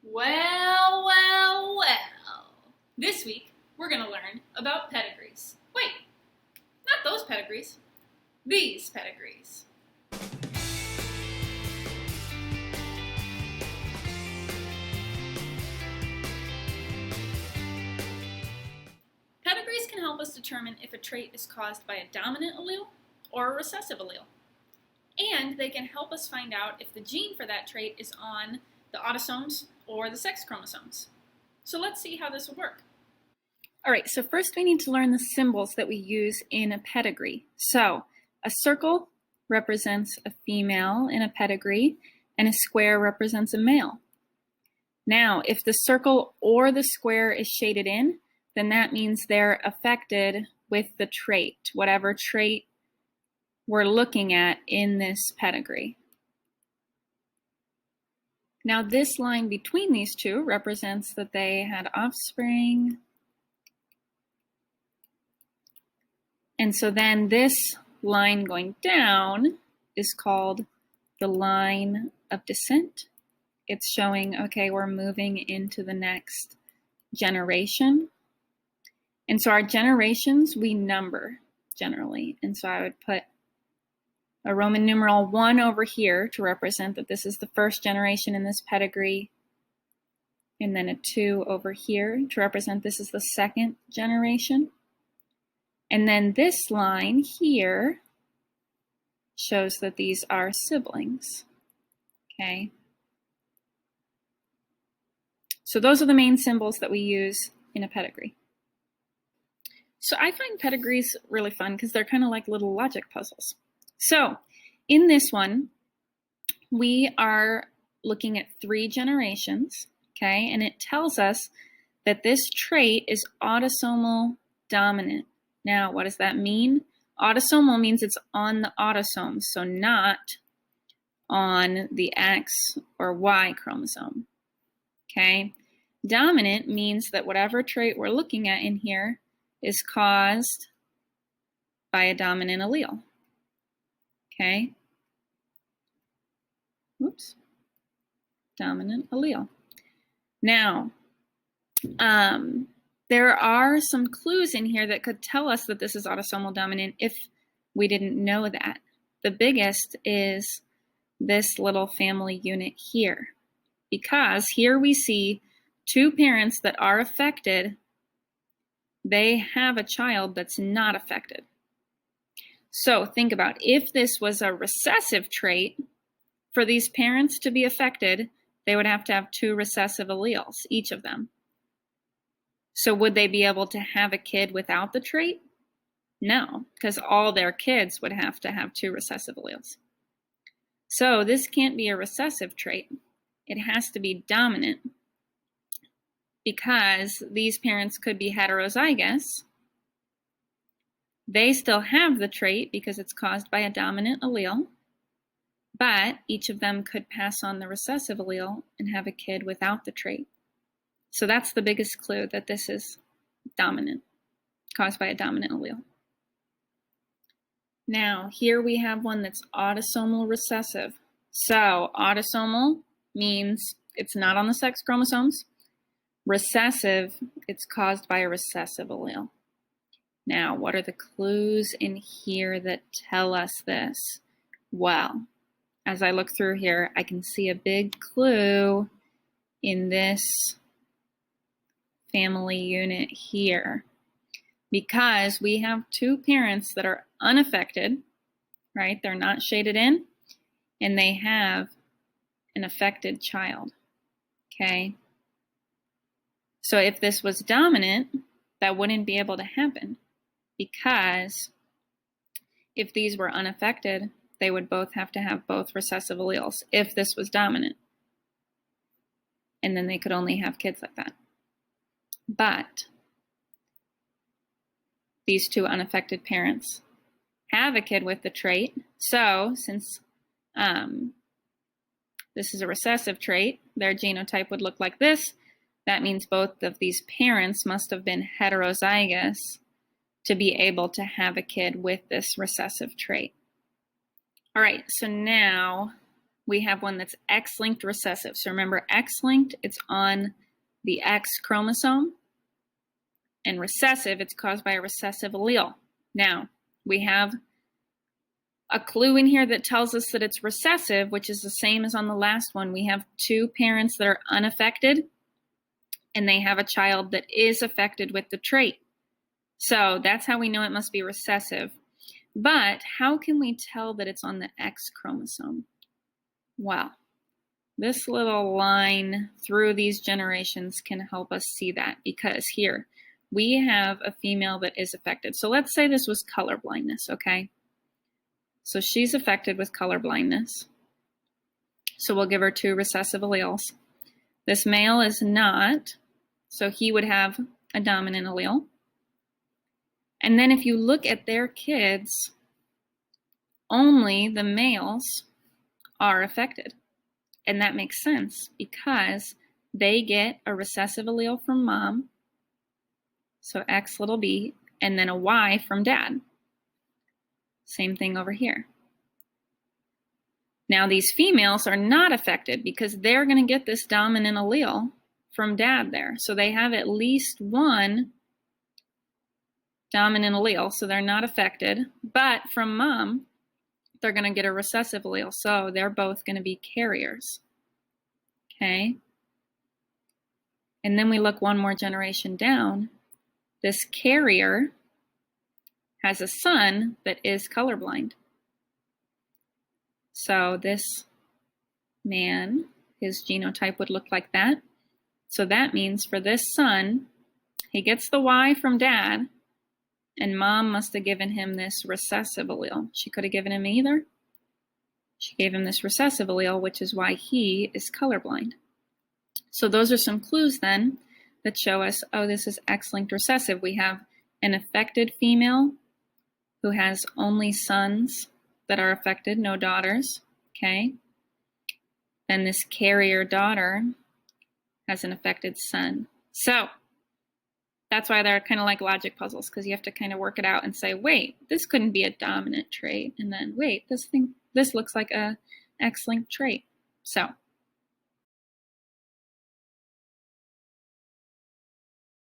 Well, well, well. This week, we're going to learn about pedigrees. Wait, not those pedigrees. These pedigrees. Pedigrees can help us determine if a trait is caused by a dominant allele or a recessive allele. And they can help us find out if the gene for that trait is on the autosomes or the sex chromosomes. So let's see how this will work. All right, so first we need to learn the symbols that we use in a pedigree. So a circle represents a female in a pedigree, and a square represents a male. Now, if the circle or the square is shaded in, then that means they're affected with the trait, whatever trait we're looking at in this pedigree. Now, this line between these two represents that they had offspring. And so then this line going down is called the line of descent. It's showing, okay, we're moving into the next generation. And so our generations, we number generally. And so I would put a Roman numeral 1 over here to represent that this is the first generation in this pedigree. And then a 2 over here to represent this is the second generation. And then this line here shows that these are siblings, okay? So those are the main symbols that we use in a pedigree. So I find pedigrees really fun because they're kind of like little logic puzzles. So in this one, we are looking at 3 generations, okay? And it tells us that this trait is autosomal dominant. Now, what does that mean? Autosomal means it's on the autosomes, so not on the X or Y chromosome, okay? Dominant means that whatever trait we're looking at in here is caused by a dominant allele, okay? Oops, dominant allele. Now, there are some clues in here that could tell us that this is autosomal dominant if we didn't know that. The biggest is this little family unit here, because here we see 2 parents that are affected. They have a child that's not affected. So think about if this was a recessive trait, for these parents to be affected, they would have to have 2 recessive alleles, each of them. So would they be able to have a kid without the trait? No, because all their kids would have to have 2 recessive alleles. So this can't be a recessive trait. It has to be dominant because these parents could be heterozygous. They still have the trait because it's caused by a dominant allele, but each of them could pass on the recessive allele and have a kid without the trait. So that's the biggest clue that this is dominant, caused by a dominant allele. Now, here we have one that's autosomal recessive. So autosomal means it's not on the sex chromosomes. Recessive, it's caused by a recessive allele. Now, what are the clues in here that tell us this? Well, as I look through here, I can see a big clue in this family unit here, because we have 2 parents that are unaffected, right? They're not shaded in, and they have an affected child, okay? So if this was dominant, that wouldn't be able to happen, because if these were unaffected, they would both have to have both recessive alleles if this was dominant. And then they could only have kids like that. But these 2 unaffected parents have a kid with the trait. So since this is a recessive trait, their genotype would look like this. That means both of these parents must have been heterozygous to be able to have a kid with this recessive trait. All right, so now we have one that's X-linked recessive. So remember, X-linked, it's on the X chromosome, and recessive, it's caused by a recessive allele. Now, we have a clue in here that tells us that it's recessive, which is the same as on the last one. We have two parents that are unaffected, and they have a child that is affected with the trait. So that's how we know it must be recessive. But how can we tell that it's on the X chromosome? Well, this little line through these generations can help us see that, because here we have a female that is affected. So let's say this was color blindness, okay? So she's affected with color blindness. So we'll give her two recessive alleles. This male is not, so he would have a dominant allele. And then if you look at their kids, only the males are affected. And that makes sense because they get a recessive allele from mom, so X little b, and then a Y from dad. Same thing over here. Now these females are not affected because they're going to get this dominant allele from dad there. So they have at least one dominant allele, so they're not affected. But from mom, they're going to get a recessive allele, so they're both going to be carriers. Okay? And then we look one more generation down. This carrier has a son that is colorblind. So this man, his genotype would look like that. So that means for this son, he gets the Y from dad, and mom must have given him this recessive allele. She could have given him either. She gave him this recessive allele, which is why he is colorblind. So those are some clues then that show us, oh, this is X-linked recessive. We have an affected female who has only sons that are affected, no daughters, okay? Then this carrier daughter has an affected son. So that's why they're kind of like logic puzzles, because you have to kind of work it out and say, wait, this couldn't be a dominant trait. And then, wait, this looks like a X-linked trait. So